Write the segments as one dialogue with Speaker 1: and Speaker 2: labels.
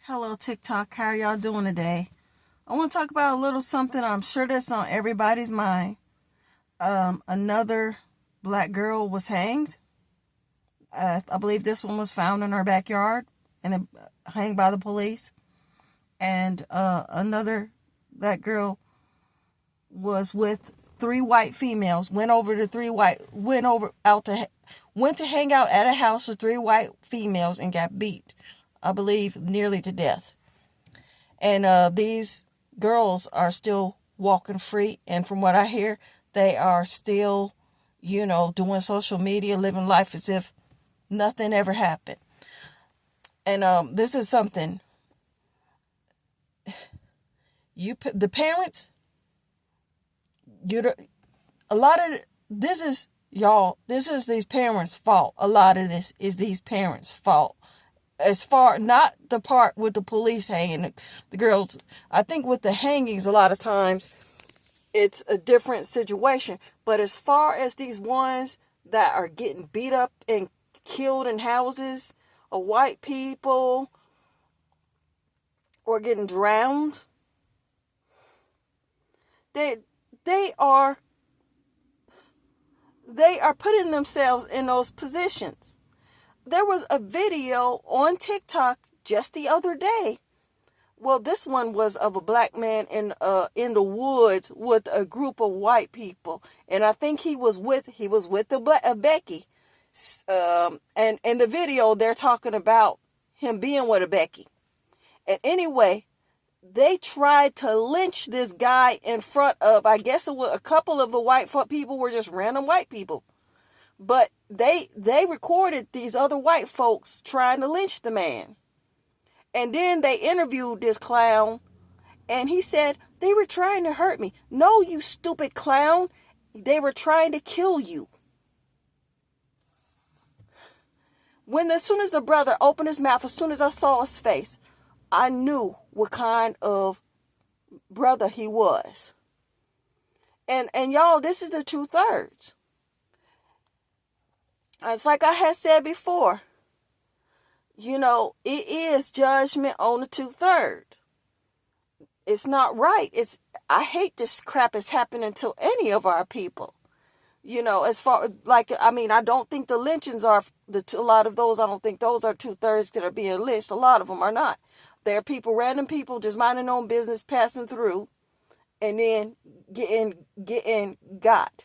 Speaker 1: Hello, TikTok. How are y'all doing today? I want to talk about a little something I'm sure that's on everybody's mind. Another black girl was hanged. I believe this one was found in her backyard and then hanged by the police. And another black girl was with three white females. Went to hang out at a house with three white females and got beat. I believe nearly to death. And these girls are still walking free. And from what I hear, they are still, doing social media, living life as if nothing ever happened. And this is something the parents, a lot of this is this is these parents' fault. A lot of this is these parents' fault. As far, not the part with the police hanging the girls. I think with the hangings, a lot of times it's a different situation. But as far as these ones that are getting beat up and killed in houses of white people or getting drowned, they are putting themselves in those positions. There was a video on TikTok just the other day. Well, this one was of a black man in the woods with a group of white people, and I think he was with a Becky. And in the video, they're talking about him being with a Becky. And anyway, they tried to lynch this guy in front of, I guess it was a couple of the white people were just random white people. But they recorded these other white folks trying to lynch the man. And then they interviewed this clown. And he said, they were trying to hurt me. No, you stupid clown. They were trying to kill you. As soon as the brother opened his mouth, as soon as I saw his face, I knew what kind of brother he was. And y'all, this is the 2/3. It's like I had said before, it is judgment on the 2/3. It's not right. I hate this crap is happening to any of our people. As far I don't think the lynchings are a lot of those. I don't think those are 2/3 that are being lynched. A lot of them are not. They're random people just minding their own business, passing through, and then getting got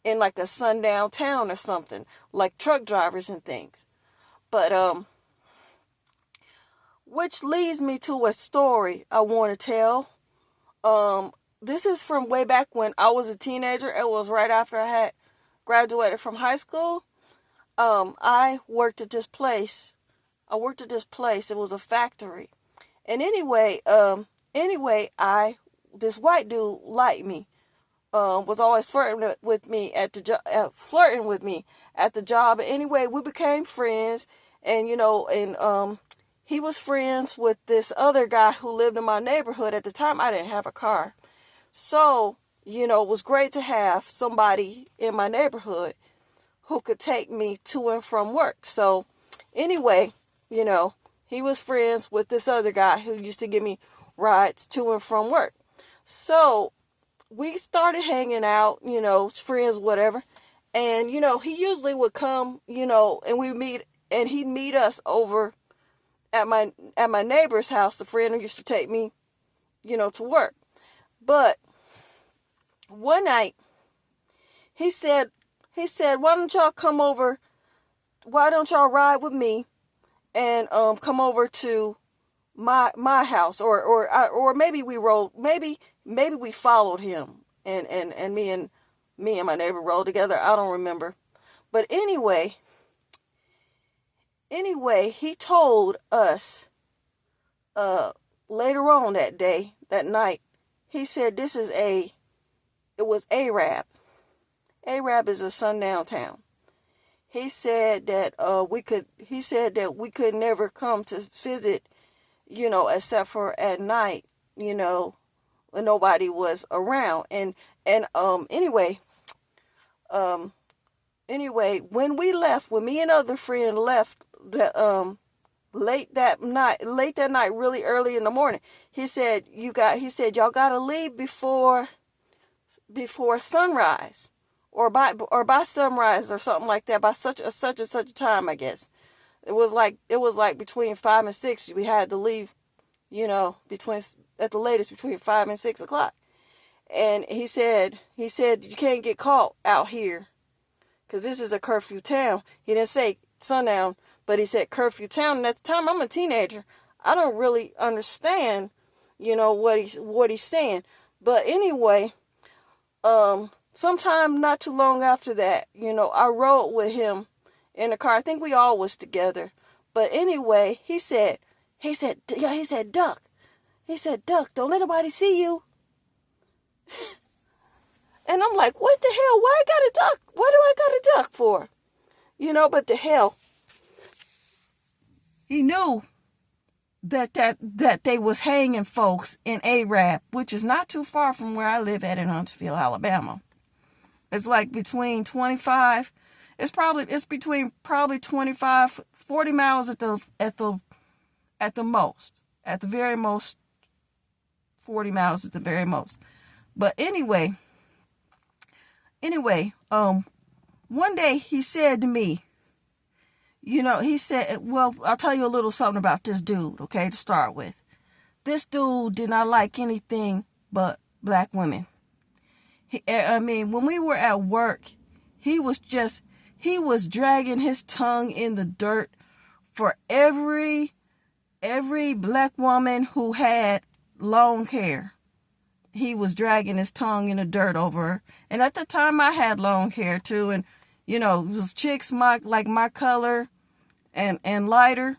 Speaker 1: in like a sundown town or something, like truck drivers and things. But which leads me to a story I want to tell. This is from way back when I was a teenager. It was right after I had graduated from high school. I worked at this place. It was a factory. And anyway, this white dude liked me. Was always flirting with me at the job. But anyway, we became friends, and he was friends with this other guy who lived in my neighborhood. At the time, I didn't have a car, so it was great to have somebody in my neighborhood who could take me to and from work. So anyway, he was friends with this other guy who used to give me rides to and from work. So we started hanging out, friends, whatever. And, he usually would come, and he'd meet us over at my neighbor's house, the friend who used to take me, to work. But one night he said, why don't y'all ride with me and, come over to my house, or maybe we rode, maybe we followed him, and me and my neighbor rode together. I don't remember, but anyway, he told us later on that night, he said it was Arab. Arab is a sundown town. He said that we could never come to visit, except for at night, when nobody was around. And anyway, when me and other friend left the late that night, really early in the morning. He said, y'all gotta leave before sunrise, or by sunrise, or something like that, by such and such a time, I guess. It was like between 5 and 6 we had to leave, between, at the latest, between 5 and 6 o'clock. And he said you can't get caught out here, because this is a curfew town. He didn't say sundown, but he said curfew town. And at the time, I'm a teenager. I don't really understand, what he's saying. But anyway, sometime not too long after that, I rode with him in the car. I think we all was together. But anyway, he said, Duck. He said, Duck, don't let nobody see you. And I'm like, what the hell? Why I gotta duck? What do I gotta duck for? But the hell, he knew that they was hanging folks in Arab, which is not too far from where I live at in Huntsville, Alabama. It's like between 25, it's between probably 25, 40 miles at the most. At the very most, 40 miles at the very most. But anyway, one day he said to me, he said, well, I'll tell you a little something about this dude, okay, to start with. This dude did not like anything but black women. When we were at work, he was dragging his tongue in the dirt for every black woman who had long hair. He was dragging his tongue in the dirt over her. And at the time, I had long hair too. And, it was chicks my color and lighter,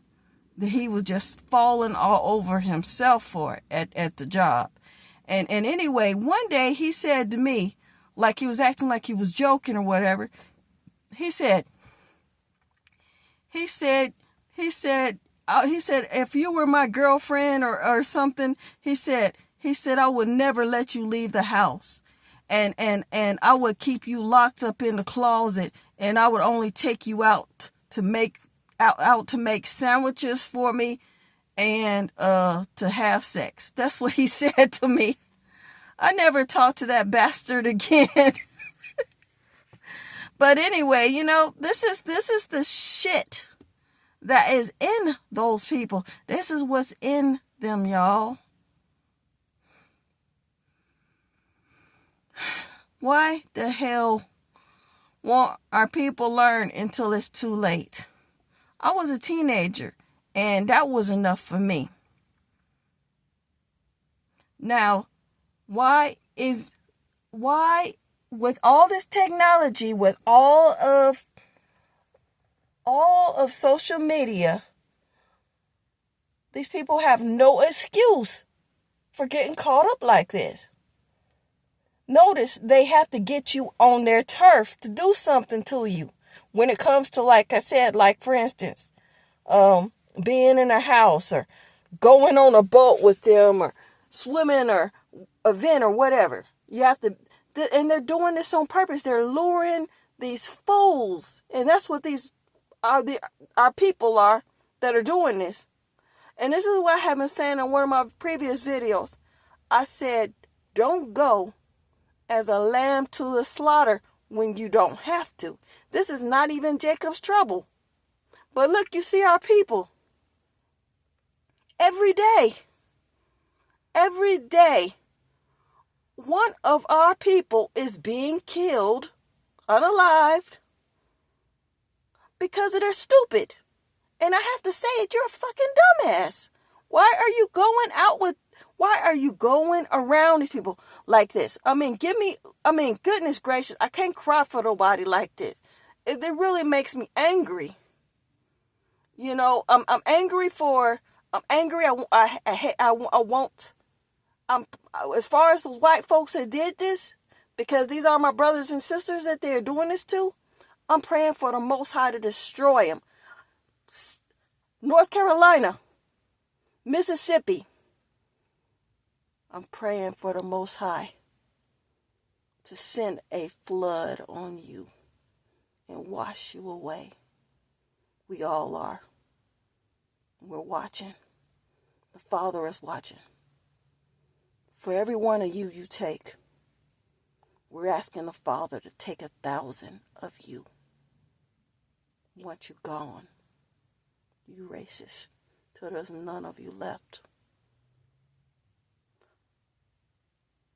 Speaker 1: that he was just falling all over himself for it at the job. And anyway, one day he said to me, like he was acting like he was joking or whatever. He said, if you were my girlfriend or something, he said, I would never let you leave the house. And I would keep you locked up in the closet, and I would only take you out to make sandwiches for me and to have sex. That's what he said to me. I never talked to that bastard again. But anyway, this is the shit that is in those people. This is what's in them, y'all. Why the hell won't our people learn until it's too late? I was a teenager, and that was enough for me. Now, why with all this technology, with all of social media, these people have no excuse for getting caught up like this? Notice they have to get you on their turf to do something to you. When it comes to, like I said, like for instance, being in a house or going on a boat with them or swimming or event or whatever. You have to, and they're doing this on purpose. They're luring these fools. And that's what these our people are that are doing this. And this is what I have been saying in one of my previous videos. I said, don't go as a lamb to the slaughter when you don't have to. This is not even Jacob's trouble. But look, you see our people. Every day, one of our people is being killed, unalived, because of their stupid. And I have to say it, you're a fucking dumbass. Why are you going around these people like this? Goodness gracious, I can't cry for nobody like this. It really makes me angry. I'm angry. As far as those white folks that did this, because these are my brothers and sisters that they're doing this to, I'm praying for the Most High to destroy them. North Carolina, Mississippi, I'm praying for the Most High to send a flood on you and wash you away. We all are. We're watching. The Father is watching. For every one of you take, we're asking the Father to take 1,000 of you. Once you're gone, you racist, till there's none of you left.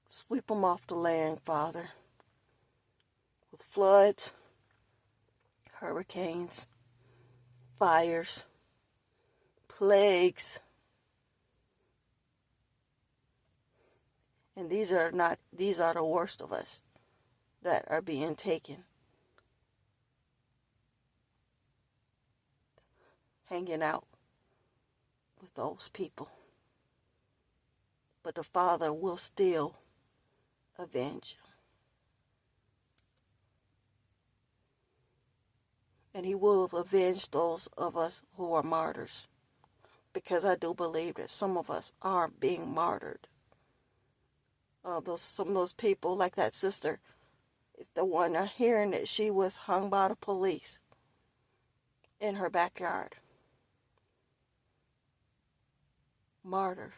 Speaker 1: Sweep them off the land, Father, with floods, hurricanes, fires, plagues. And these are the worst of us that are being taken. Hanging out with those people. But the Father will still avenge them. And He will avenge those of us who are martyrs. Because I do believe that some of us are being martyred. Some of those people, like that sister, is the one hearing that she was hung by the police in her backyard. Martyr.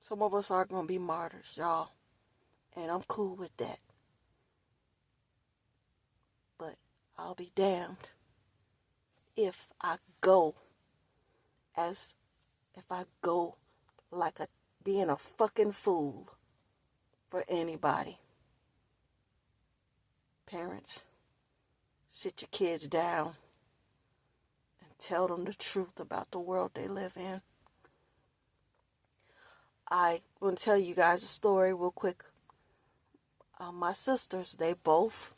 Speaker 1: Some of us are going to be martyrs, y'all. And I'm cool with that. But I'll be damned if I go like being a fucking fool for anybody. Parents, sit your kids down and tell them the truth about the world they live in. I want to tell you guys a story real quick. My sisters, they both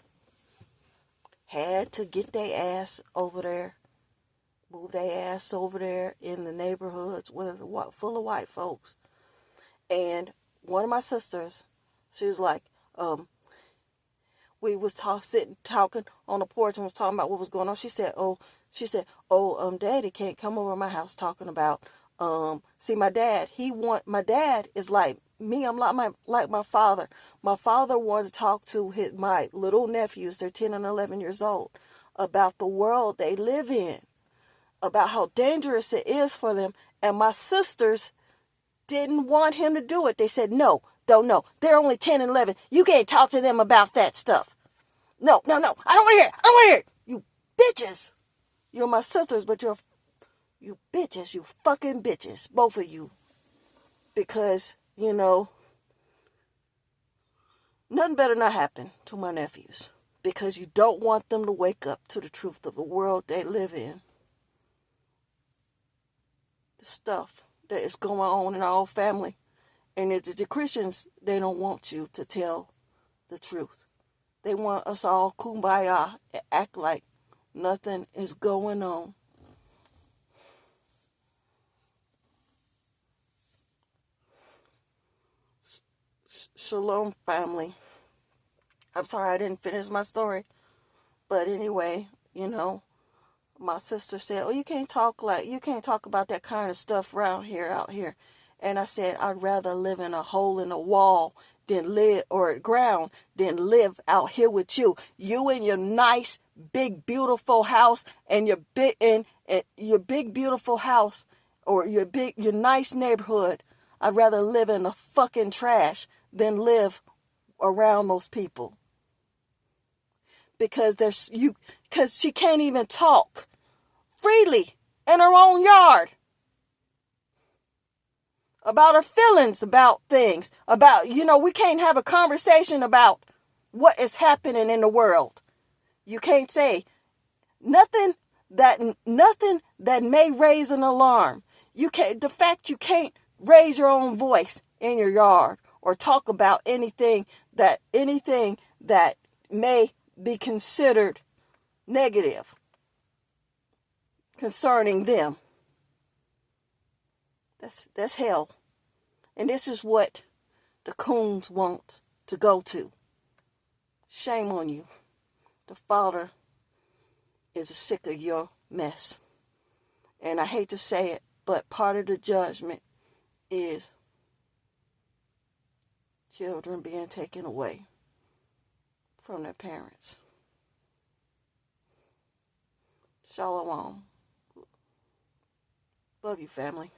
Speaker 1: had to get their ass over there, move their ass over there in the neighborhoods full of white folks. And one of my sisters, she was like, we was talking on the porch and was talking about what was going on. She said, Daddy can't come over to my house talking about, see, my dad is like me. I'm like my father. My father wanted to talk to my little nephews, they're 10 and 11 years old, about the world they live in, about how dangerous it is for them. And my sisters didn't want him to do it. They said, no, don't know. They're only 10 and 11. You can't talk to them about that stuff. No. I don't want to hear it. You bitches. You're my sisters, but you bitches. You fucking bitches. Both of you. Because, nothing better not happen to my nephews. Because you don't want them to wake up to the truth of the world they live in. The stuff that is going on in our own family. And the Christians, they don't want you to tell the truth. They want us all kumbaya and act like nothing is going on. Shalom, family. I'm sorry I didn't finish my story. But anyway, my sister said, you can't talk about that kind of stuff out here. And I said, I'd rather live in a hole in a wall ground than live out here with you. You and your nice, big, beautiful house and your big, beautiful house or your nice neighborhood. I'd rather live in the fucking trash than live around those people. Because she can't even talk freely in her own yard about her feelings about things, about, we can't have a conversation about what is happening in the world. You can't say nothing that may raise an alarm. The fact you can't raise your own voice in your yard or talk about anything that may be considered negative concerning them. That's hell. And this is what the coons want to go to. Shame on you. The Father is sick of your mess. And I hate to say it, but part of the judgment is children being taken away from their parents. Shalom. Love you, family.